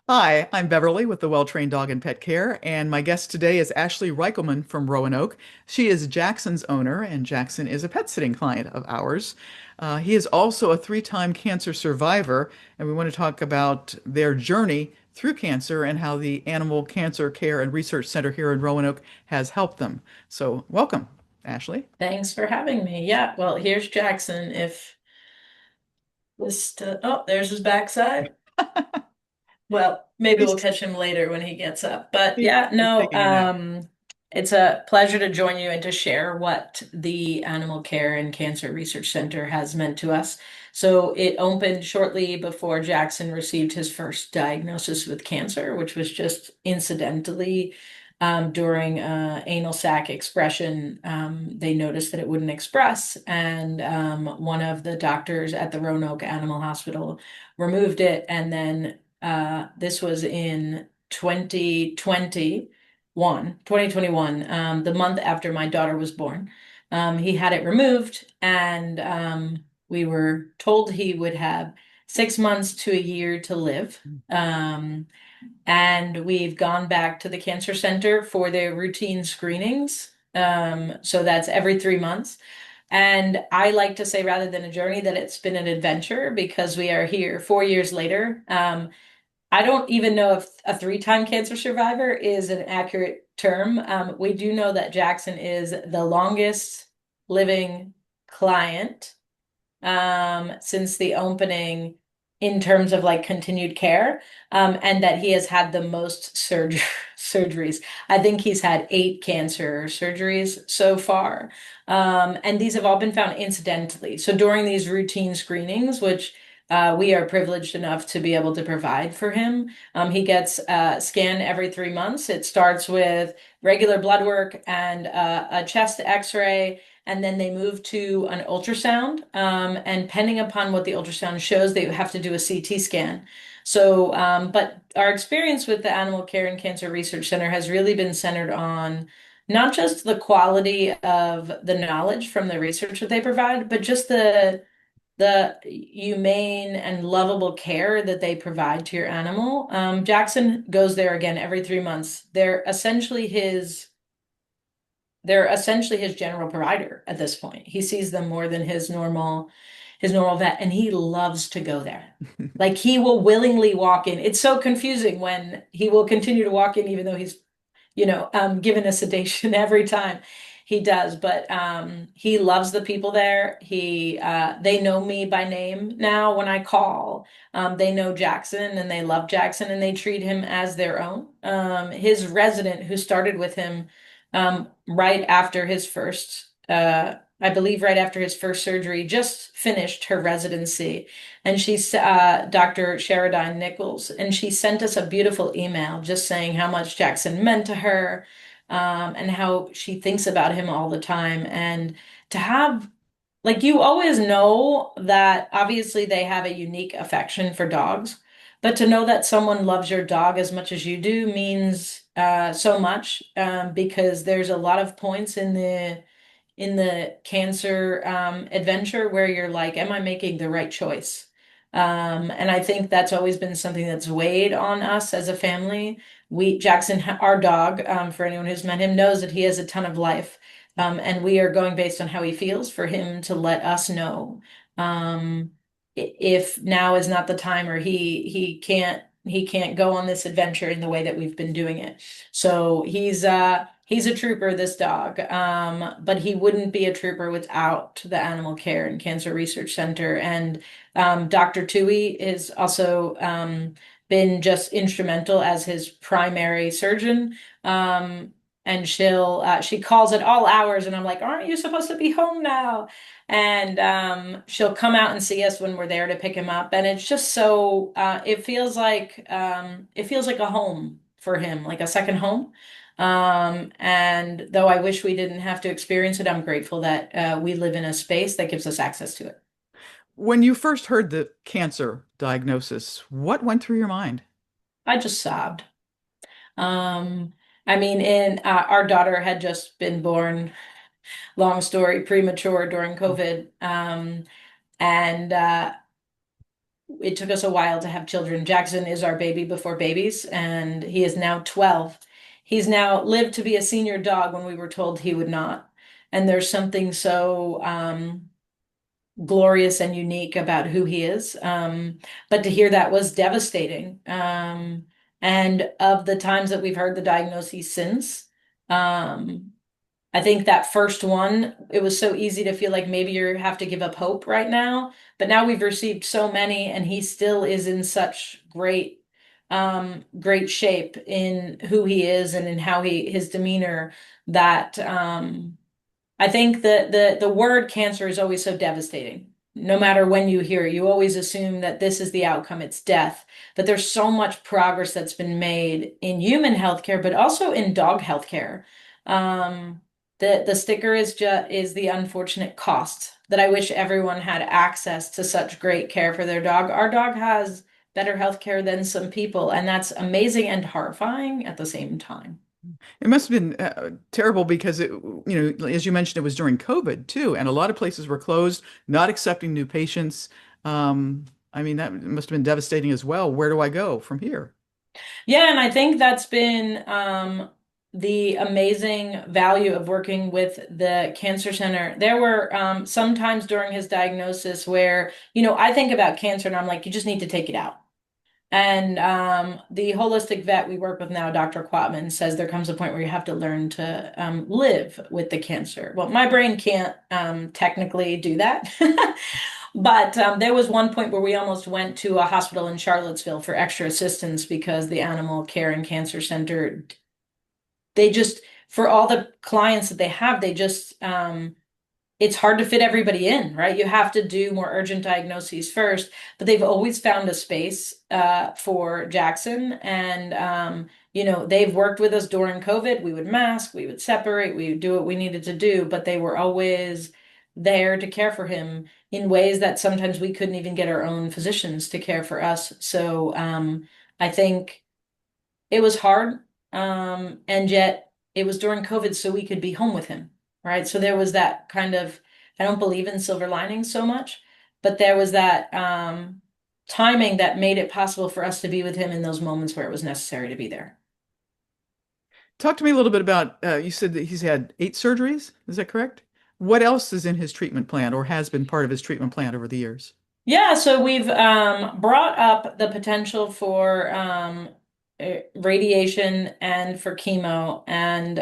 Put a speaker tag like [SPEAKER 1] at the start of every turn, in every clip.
[SPEAKER 1] Hi, I'm Beverly with the Well Trained Dog and Pet Care, and my guest today is Ashley Reichelmann from Roanoke. She is Jackson's owner, and Jackson is a pet sitting client of ours. He is also a three-time cancer survivor, and we want to talk about their journey through cancer and how the Animal Cancer Care and Research Center here in Roanoke has helped them. So, welcome, Ashley.
[SPEAKER 2] Thanks for having me. Yeah, well, here's Jackson. If oh, there's his backside. Well, maybe
[SPEAKER 1] He's
[SPEAKER 2] we'll catch him later when he gets up. But
[SPEAKER 1] he,
[SPEAKER 2] yeah,
[SPEAKER 1] he's
[SPEAKER 2] no,
[SPEAKER 1] taking a nap.
[SPEAKER 2] it's a pleasure to join you and to share what the Animal Care and Cancer Research Center has meant to us. So it opened shortly before Jackson received his first diagnosis with cancer, which was just incidentally during anal sac expression. They noticed that it wouldn't express, and one of the doctors at the Roanoke Animal Hospital removed it, and then this was in 2021, the month after my daughter was born. He had it removed, and we were told he would have 6 months to a year to live. Um, and we've gone back to the cancer center for their routine screenings. So that's every 3 months. And I like to say, rather than a journey, that it's been an adventure because we are here 4 years later. I don't even know if a three-time cancer survivor is an accurate term. We do know that Jackson is the longest living client since the opening in terms of like continued care, and that he has had the most surgeries. I think he's had 8 cancer surgeries so far, and these have all been found incidentally. So during these routine screenings, which we are privileged enough to be able to provide for him. He gets a scan every 3 months. It starts with regular blood work and a chest x-ray, and then they move to an ultrasound. And depending upon what the ultrasound shows, they have to do a CT scan. So, but our experience with the Animal Care and Cancer Research Center has really been centered on not just the quality of the knowledge from the research that they provide, but just the humane and lovable care that they provide to your animal. Jackson goes there again every 3 months. They're essentially his general provider at this point. He sees them more than his normal vet, and he loves to go there. Like he will willingly walk in. It's so confusing when he will continue to walk in even though he's given a sedation every time he does. But he loves the people there. They know me by name now when I call. They know Jackson and they love Jackson and they treat him as their own. His resident who started with him right after his first, I believe right after his first surgery, just finished her residency. And she's Dr. Sheridine Nichols, and she sent us a beautiful email just saying how much Jackson meant to her, and how she thinks about him all the time. And to have, like, you always know that obviously they have a unique affection for dogs, but to know that someone loves your dog as much as you do means so much, because there's a lot of points in the cancer adventure where you're like, am I making the right choice? And I think that's always been something that's weighed on us as a family. Jackson, our dog, for anyone who's met him, knows that he has a ton of life. And we are going based on how he feels for him to let us know um, if now is not the time, or he can't go on this adventure in the way that we've been doing it. So he's a trooper, this dog, but he wouldn't be a trooper without the Animal Care and Cancer Research Center. And Dr. Tui is also been just instrumental as his primary surgeon. And she calls at all hours, and I'm like, aren't you supposed to be home now? And she'll come out and see us when we're there to pick him up. And it's just so it feels like a home for him, like a second home. And though I wish we didn't have to experience it, I'm grateful that we live in a space that gives us access to it.
[SPEAKER 1] When you first heard the cancer diagnosis, what went through your mind?
[SPEAKER 2] I just sobbed. Um, I mean, our daughter had just been born, long story, premature during COVID. And it took us a while to have children. Jackson is our baby before babies, and he is now 12. He's now lived to be a senior dog when we were told he would not. And there's something so glorious and unique about who he is. But to hear that was devastating. And of the times that we've heard the diagnoses since, um, I think that first one, it was so easy to feel like maybe you have to give up hope right now. But now we've received so many, and he still is in such great shape in who he is and in how his demeanor that I think that the word cancer is always so devastating. No matter when you hear it, you always assume that this is the outcome, it's death. But there's so much progress that's been made in human healthcare, but also in dog healthcare. Um, the sticker is the unfortunate cost that I wish everyone had access to such great care for their dog. Our dog has better healthcare than some people, and that's amazing and horrifying at the same time.
[SPEAKER 1] It must have been terrible because as you mentioned, it was during COVID too, and a lot of places were closed, not accepting new patients. I mean, that must have been devastating as well. Where do I go from here?
[SPEAKER 2] Yeah, and I think that's been the amazing value of working with the cancer center. There were some times during his diagnosis where, I think about cancer and I'm like, you just need to take it out. And the holistic vet we work with now, Dr. Quatman, says there comes a point where you have to learn to live with the cancer. Well, my brain can't technically do that. But there was one point where we almost went to a hospital in Charlottesville for extra assistance because the animal care and cancer center, they just, for all the clients that they have, they just it's hard to fit everybody in, right? You have to do more urgent diagnoses first, but they've always found a space for Jackson. And, they've worked with us during COVID. We would mask, we would separate, we would do what we needed to do, but they were always there to care for him in ways that sometimes we couldn't even get our own physicians to care for us. So I think it was hard. And yet it was during COVID, so we could be home with him, right? So there was that kind of, I don't believe in silver linings so much, but there was that timing that made it possible for us to be with him in those moments where it was necessary to be there.
[SPEAKER 1] Talk to me a little bit about, you said that he's had 8 surgeries. Is that correct? What else is in his treatment plan or has been part of his treatment plan over the years?
[SPEAKER 2] Yeah, so we've brought up the potential for radiation and for chemo. And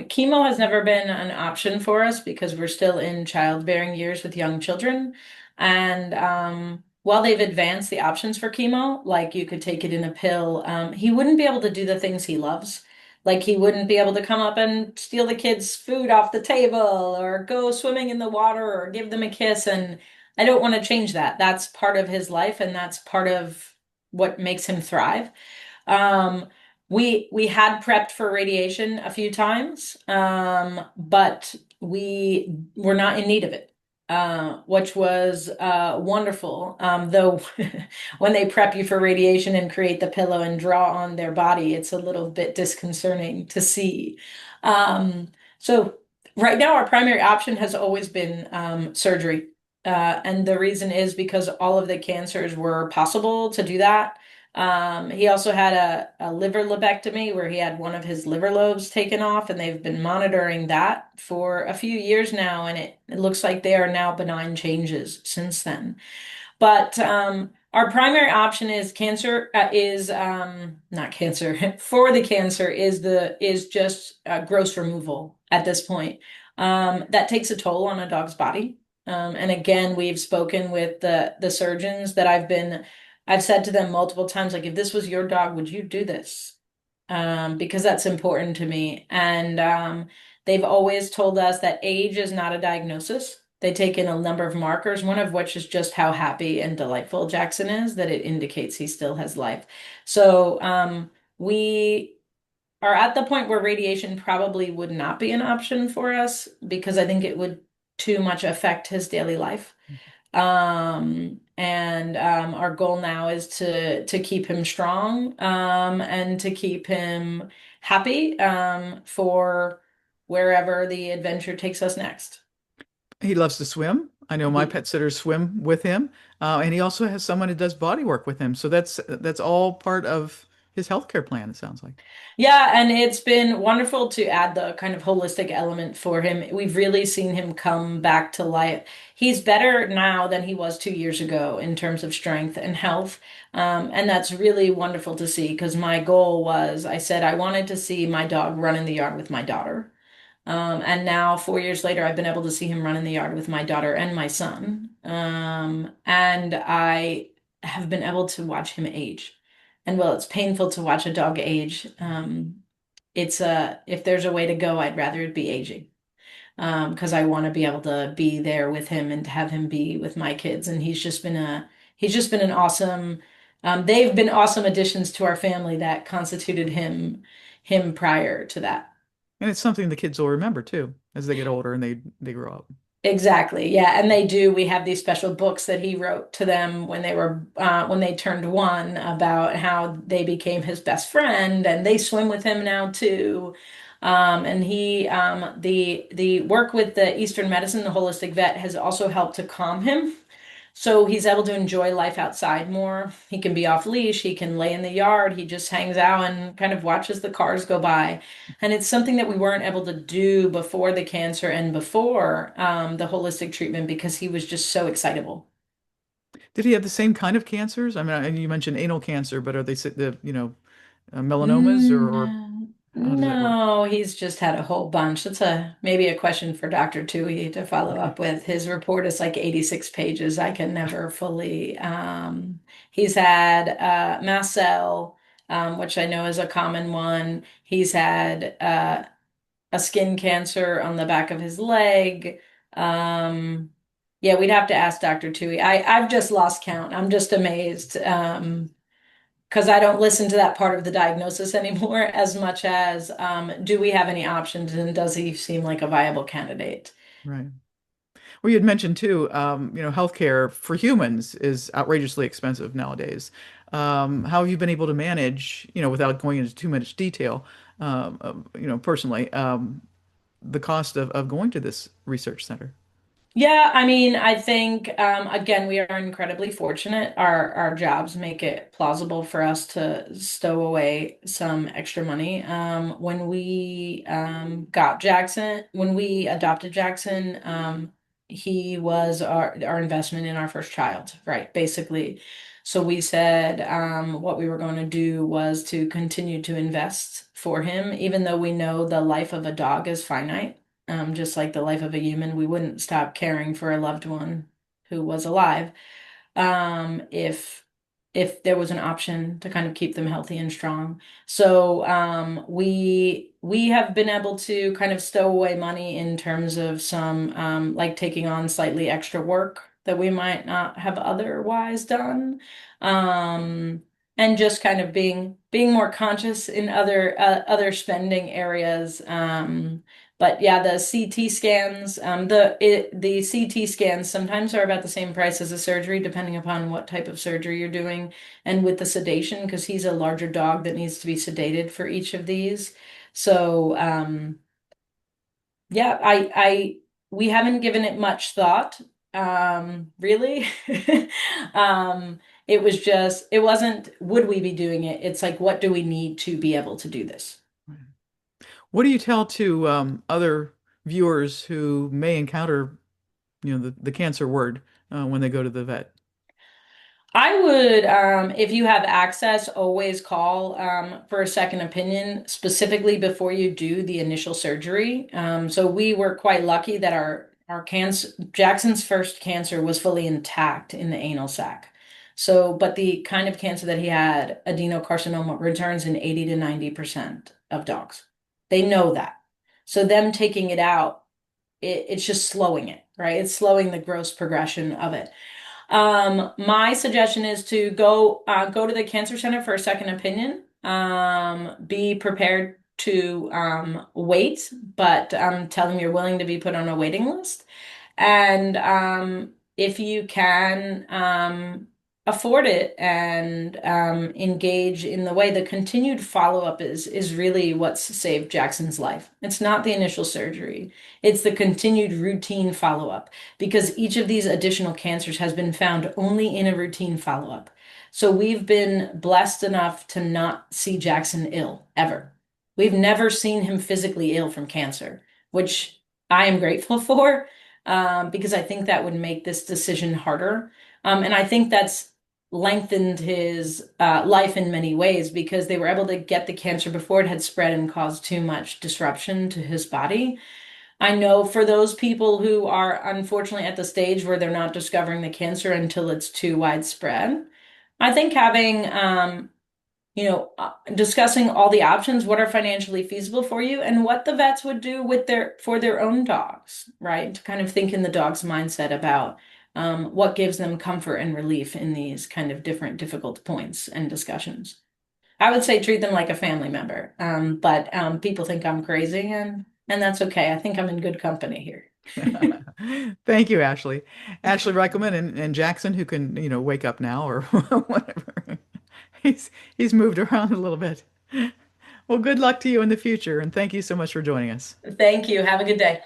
[SPEAKER 2] chemo has never been an option for us because we're still in childbearing years with young children. And while they've advanced the options for chemo, like you could take it in a pill, he wouldn't be able to do the things he loves. Like he wouldn't be able to come up and steal the kids' food off the table or go swimming in the water or give them a kiss. And I don't want to change that. That's part of his life and that's part of what makes him thrive. Um, we had prepped for radiation a few times, but we were not in need of it, which was wonderful. Though when they prep you for radiation and create the pillow and draw on their body, it's a little bit disconcerting to see. So right now, our primary option has always been surgery. And the reason is because all of the cancers were possible to do that. He also had a liver lobectomy where he had one of his liver lobes taken off, and they've been monitoring that for a few years now, and it looks like they are now benign changes since then. But our primary option is cancer is not cancer for the cancer is just gross removal at this point. That takes a toll on a dog's body. And again, we've spoken with the surgeons that I've said to them multiple times, like, if this was your dog, would you do this? Because that's important to me. And they've always told us that age is not a diagnosis. They take in a number of markers, one of which is just how happy and delightful Jackson is, that it indicates he still has life. So we are at the point where radiation probably would not be an option for us because I think it would too much affect his daily life. And our goal now is to keep him strong and to keep him happy for wherever the adventure takes us next.
[SPEAKER 1] He loves to swim. I know my pet sitters swim with him, and he also has someone who does body work with him. So that's all part of his healthcare plan, it sounds like.
[SPEAKER 2] Yeah, and it's been wonderful to add the kind of holistic element for him. We've really seen him come back to life. He's better now than he was 2 years ago in terms of strength and health. And that's really wonderful to see because my goal was I said I wanted to see my dog run in the yard with my daughter. And now, 4 years later, I've been able to see him run in the yard with my daughter and my son. And I have been able to watch him age. And well, it's painful to watch a dog age. It's if there's a way to go, I'd rather it be aging. Because I want to be able to be there with him and to have him be with my kids. And he's just been an awesome, they've been awesome additions to our family that constituted him prior to that.
[SPEAKER 1] And it's something the kids will remember too as they get older and they grow up.
[SPEAKER 2] Exactly. Yeah. And they do. We have these special books that he wrote to them when they turned one about how they became his best friend and they swim with him now too. And the work with the Eastern medicine, the holistic vet has also helped to calm him. So he's able to enjoy life outside more. He can be off leash. He can lay in the yard. He just hangs out and kind of watches the cars go by. And it's something that we weren't able to do before the cancer and before the holistic treatment because he was just so excitable.
[SPEAKER 1] Did he have the same kind of cancers? I mean, you mentioned anal cancer, but are they melanomas or
[SPEAKER 2] No,
[SPEAKER 1] how does that work?
[SPEAKER 2] no, he's just had a whole bunch. That's a maybe a question for Dr. Tui to follow
[SPEAKER 1] Okay.
[SPEAKER 2] up with. His report is like 86 pages. I can never fully he's had mast cell, which I know is a common one. He's had a skin cancer on the back of his leg. Um yeah, we'd have to ask Dr. Tui. I've just lost count. I'm just amazed. Because I don't listen to that part of the diagnosis anymore as much as do we have any options and does he seem like a viable candidate?
[SPEAKER 1] Right. Well, you had mentioned too, healthcare for humans is outrageously expensive nowadays. How have you been able to manage, without going into too much detail, personally, the cost of going to this research center?
[SPEAKER 2] Yeah, I mean, I think again, we are incredibly fortunate. Our jobs make it plausible for us to stow away some extra money. When we got Jackson, when we adopted Jackson, he was our investment in our first child, right? Basically. So we said what we were going to do was to continue to invest for him, even though we know the life of a dog is finite just like the life of a human, we wouldn't stop caring for a loved one who was alive, if there was an option to kind of keep them healthy and strong. So we have been able to kind of stow away money in terms of some like taking on slightly extra work that we might not have otherwise done. Um, and just kind of being more conscious in other spending areas. But yeah, the CT scans, the CT scans sometimes are about the same price as a surgery, depending upon what type of surgery you're doing, and with the sedation, because he's a larger dog that needs to be sedated for each of these. So yeah, we haven't given it much thought, really. It was just, it wasn't, would we be doing it? It's like, what do we need to be able to do this?
[SPEAKER 1] What do you tell to other viewers who may encounter, the cancer word when they go to the vet?
[SPEAKER 2] I would, if you have access, always call for a second opinion, specifically before you do the initial surgery. So we were quite lucky that our cancer, Jackson's first cancer was fully intact in the anal sac. So, but the kind of cancer that he had, adenocarcinoma, returns in 80 to 90% of dogs. They know that. So them taking it out, it's just slowing it, right? It's slowing the gross progression of it. My suggestion is to go to the cancer center for a second opinion. Be prepared to wait, but tell them you're willing to be put on a waiting list. And if you can, afford it and engage in the way, the continued follow-up is really what's saved Jackson's life. It's not the initial surgery. It's the continued routine follow-up because each of these additional cancers has been found only in a routine follow-up. So we've been blessed enough to not see Jackson ill ever. We've never seen him physically ill from cancer, which I am grateful for, because I think that would make this decision harder. And I think that's lengthened his life in many ways because they were able to get the cancer before it had spread and caused too much disruption to his body. I know for those people who are unfortunately at the stage where they're not discovering the cancer until it's too widespread, I think having discussing all the options, what are financially feasible for you, and what the vets would do with their own dogs, right? To kind of think in the dog's mindset about what gives them comfort and relief in these kind of different difficult points and discussions. I would say treat them like a family member, but people think I'm crazy, and that's okay. I think I'm in good company here.
[SPEAKER 1] Thank you, Ashley. Ashley Reichelman and Jackson, who can, wake up now or whatever. He's moved around a little bit. Well, good luck to you in the future, and thank you so much for joining us.
[SPEAKER 2] Thank you. Have a good day.